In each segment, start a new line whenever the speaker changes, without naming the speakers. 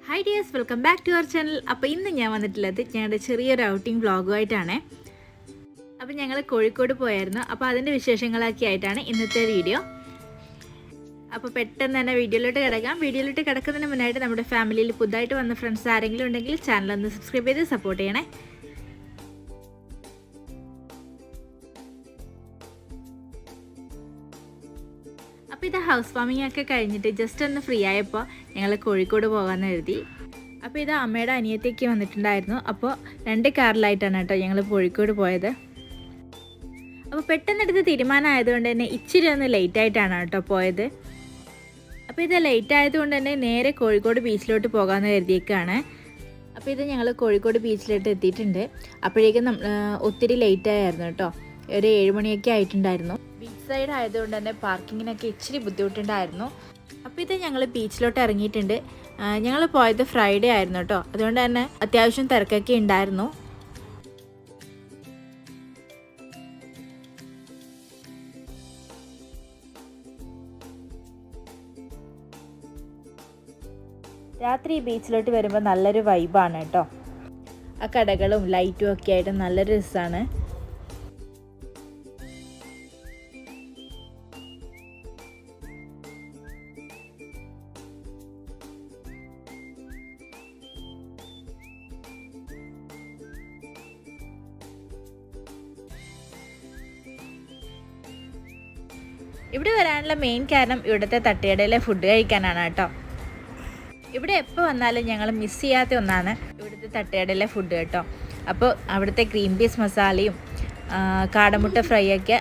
Hi dears, welcome back to our channel. അപ്പോൾ ഇന്ന് ഞാൻ വന്നിട്ടുള്ളത് ഞങ്ങളുടെ ചെറിയൊരു ഔട്ടിംഗ് വ്ളോഗുമായിട്ടാണ്. അപ്പോൾ ഞങ്ങൾ കോഴിക്കോട് പോയായിരുന്നു. അപ്പോൾ അതിൻ്റെ വിശേഷങ്ങളൊക്കെ ആയിട്ടാണ് ഇന്നത്തെ വീഡിയോ. അപ്പോൾ പെട്ടെന്ന് തന്നെ വീഡിയോയിലോട്ട് കിടക്കാം. വീഡിയോയിലോട്ട് കിടക്കുന്നതിന് മുന്നായിട്ട് നമ്മുടെ ഫാമിലിയിൽ പുതുതായിട്ട് വന്ന ഫ്രണ്ട്സ് ആരെങ്കിലും ഉണ്ടെങ്കിൽ ചാനലൊന്ന് സബ്സ്ക്രൈബ് ചെയ്ത് സപ്പോർട്ട് ചെയ്യണേ. അപ്പോൾ ഇത് ഹൗസ് വാമിംഗ് ഒക്കെ കഴിഞ്ഞിട്ട് ജസ്റ്റ് ഒന്ന് ഫ്രീ ആയപ്പോൾ ഞങ്ങൾ കോഴിക്കോട് പോകാമെന്ന് എഴുതി. അപ്പോൾ ഇത് അമ്മയുടെ അനിയത്തേക്ക് വന്നിട്ടുണ്ടായിരുന്നു. അപ്പോൾ 2 കാറിലായിട്ടാണ് കേട്ടോ ഞങ്ങൾ കോഴിക്കോട് പോയത്. അപ്പോൾ പെട്ടെന്നെടുത്ത് തീരുമാനമായതുകൊണ്ട് തന്നെ ഇച്ചിരി ഒന്ന് ലേറ്റായിട്ടാണ് കേട്ടോ പോയത്. അപ്പോൾ ഇത് ലേറ്റ് ആയതുകൊണ്ട് തന്നെ നേരെ കോഴിക്കോട് ബീച്ചിലോട്ട് പോകാമെന്ന് കരുതിയേക്കാണ്. അപ്പോൾ ഇത് ഞങ്ങൾ കോഴിക്കോട് ബീച്ചിലോട്ട് എത്തിയിട്ടുണ്ട്. അപ്പോഴേക്കും ഒത്തിരി ലേറ്റ് ആയിരുന്നു കേട്ടോ. ഒരു 7 മണിയൊക്കെ ആയിട്ടുണ്ടായിരുന്നു. ബീച്ച് സൈഡ് ആയതുകൊണ്ട് തന്നെ പാർക്കിങ്ങിനൊക്കെ ഇച്ചിരി ബുദ്ധിമുട്ടുണ്ടായിരുന്നു. അപ്പോൾ ഇത് ഞങ്ങൾ ബീച്ചിലോട്ട് ഇറങ്ങിയിട്ടുണ്ട്. ഞങ്ങൾ പോയത് ഫ്രൈഡേ ആയിരുന്നു കേട്ടോ. അതുകൊണ്ട് തന്നെ അത്യാവശ്യം തിരക്കൊക്കെ ഉണ്ടായിരുന്നു. രാത്രി ഈ ബീച്ചിലോട്ട് വരുമ്പോൾ നല്ലൊരു വൈബാണ് കേട്ടോ. ആ കടകളും ലൈറ്റും ഒക്കെ ആയിട്ട് നല്ലൊരു രസമാണ്. ഇവിടെ വരാനുള്ള മെയിൻ കാരണം ഇവിടുത്തെ തട്ടുകടയിലെ ഫുഡ് കഴിക്കാനാണ് കേട്ടോ. ഇവിടെ എപ്പോൾ വന്നാലും ഞങ്ങൾ മിസ് ചെയ്യാത്ത ഒന്നാണ് ഇവിടുത്തെ തട്ടുകടയിലെ ഫുഡ് കേട്ടോ. അപ്പോൾ അവിടുത്തെ ഗ്രീൻ പീസ് മസാലയും കാടമുട്ട ഫ്രൈ ഒക്കെ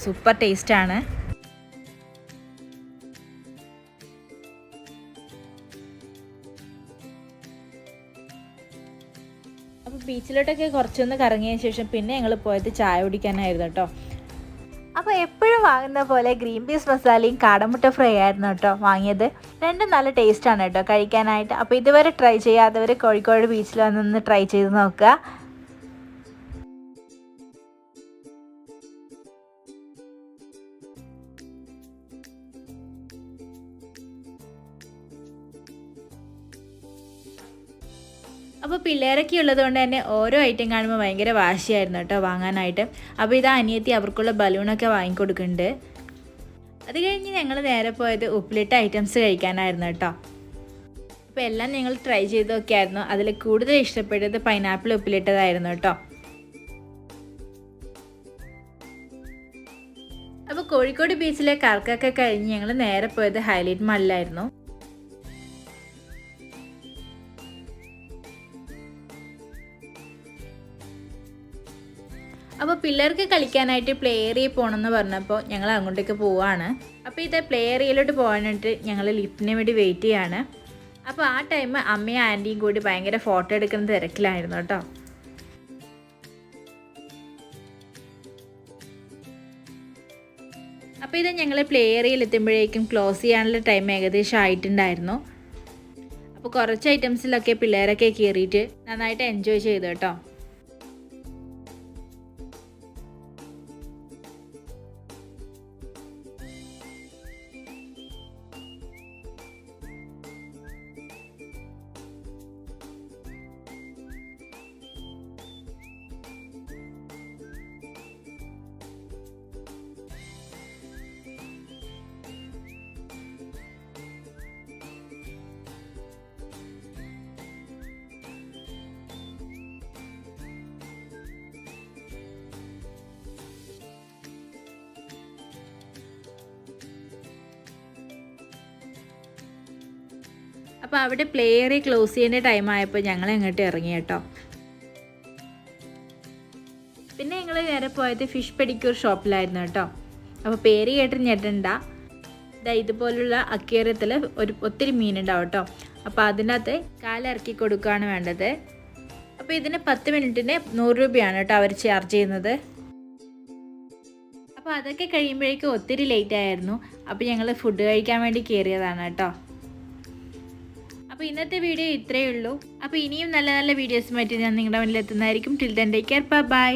സൂപ്പർ ടേസ്റ്റാണ്. അപ്പോൾ ബീച്ചിലോട്ടൊക്കെ കുറച്ചൊന്ന് കറങ്ങിയതിന് ശേഷം പിന്നെ ഞങ്ങൾ പോയത് ചായ കുടിക്കാനായിരുന്നു കേട്ടോ. അപ്പോൾ എപ്പോഴും വാങ്ങുന്ന പോലെ ഗ്രീൻ പീസ് മസാലയും കാടമുട്ട ഫ്രൈ ആയിരുന്നു കേട്ടോ വാങ്ങിയത്. രണ്ടും നല്ല ടേസ്റ്റാണ് കേട്ടോ കഴിക്കാനായിട്ട്. അപ്പോൾ ഇതുവരെ ട്രൈ ചെയ്യാത്തവർ കോഴിക്കോട് ബീച്ചിൽ വന്നൊന്ന് ട്രൈ ചെയ്ത് നോക്കുക. അപ്പോൾ പിള്ളേരൊക്കെ ഉള്ളത് കൊണ്ട് തന്നെ ഓരോ ഐറ്റം കാണുമ്പോൾ ഭയങ്കര വാശിയായിരുന്നു കേട്ടോ വാങ്ങാനായിട്ട്. അപ്പോൾ ഇതാ അനിയത്തി അവർക്കുള്ള ബലൂണൊക്കെ വാങ്ങിക്കൊടുക്കുന്നുണ്ട്. അത് കഴിഞ്ഞ് ഞങ്ങൾ നേരെ പോയത് ഉപ്പിലിട്ട ഐറ്റംസ് കഴിക്കാനായിരുന്നു കേട്ടോ. അപ്പോൾ എല്ലാം ഞങ്ങൾ ട്രൈ ചെയ്തൊക്കെ ആയിരുന്നു. അതിൽ കൂടുതൽ ഇഷ്ടപ്പെട്ടത് പൈനാപ്പിൾ ഉപ്പിലിട്ടതായിരുന്നു കേട്ടോ. അപ്പോൾ കോഴിക്കോട് ബീച്ചിലെ കറക്കൊക്കെ കഴിഞ്ഞ് ഞങ്ങൾ നേരെ പോയത് ഹൈലൈറ്റ് മാളിലായിരുന്നു. അപ്പോൾ പിള്ളേർക്ക് കളിക്കാനായിട്ട് പ്ലേ ഏരിയയിൽ പോകണമെന്ന് പറഞ്ഞപ്പോൾ ഞങ്ങൾ അങ്ങോട്ടേക്ക് പോവാണ്. അപ്പോൾ ഇത് പ്ലേ ഏരിയയിലോട്ട് പോകാനായിട്ട് ഞങ്ങൾ ലിഫ്റ്റിന് വേണ്ടി വെയിറ്റ് ചെയ്യാണ്. അപ്പോൾ ആ ടൈം അമ്മയും ആൻറ്റിയും കൂടി ഭയങ്കര ഫോട്ടോ എടുക്കുന്ന തിരക്കിലായിരുന്നു കേട്ടോ. അപ്പോൾ ഇത് ഞങ്ങൾ പ്ലേ ഏരിയയിൽ എത്തുമ്പോഴേക്കും ക്ലോസ് ചെയ്യാനുള്ള ടൈം ഏകദേശം ആയിട്ടുണ്ടായിരുന്നു. അപ്പോൾ കുറച്ച് ഐറ്റംസിലൊക്കെ പിള്ളേരൊക്കെ കയറിയിട്ട് നന്നായിട്ട് എൻജോയ് ചെയ്തു കേട്ടോ. അപ്പോൾ അവിടെ പ്ലേ ഏരിയ ക്ലോസ് ചെയ്യേണ്ട ടൈം ആയപ്പോൾ ഞങ്ങൾ അങ്ങോട്ട് ഇറങ്ങി കേട്ടോ. പിന്നെ ഞങ്ങൾ നേരെ പോയത് ഫിഷ് പെഡിക്യൂർ ഷോപ്പിലായിരുന്നു കേട്ടോ. അപ്പോൾ പേര് കേട്ട് ഞെട്ടണ്ട. ഇതുപോലുള്ള അക്വേറിയത്തിൽ ഒത്തിരി മീനുണ്ടാവും കേട്ടോ. അപ്പോൾ അതിനകത്ത് കാലിറക്കി കൊടുക്കുകയാണ് വേണ്ടത്. അപ്പോൾ ഇതിന് 10 മിനിറ്റിന് 100 രൂപയാണ് കേട്ടോ അവർ ചാർജ് ചെയ്യുന്നത്. അപ്പോൾ അതൊക്കെ കഴിയുമ്പോഴേക്കും ഒത്തിരി ലേറ്റ് ആയിരുന്നു. അപ്പോൾ ഞങ്ങൾ ഫുഡ് കഴിക്കാൻ വേണ്ടി കയറിയതാണ് കേട്ടോ. അപ്പോൾ ഇന്നത്തെ വീഡിയോ ഇത്രയേ ഉള്ളൂ. അപ്പോൾ ഇനിയും നല്ല നല്ല വീഡിയോസുമായിട്ട് ഞാൻ നിങ്ങളുടെ മുന്നിൽ എത്തുന്നതായിരിക്കും. Till then take care, by.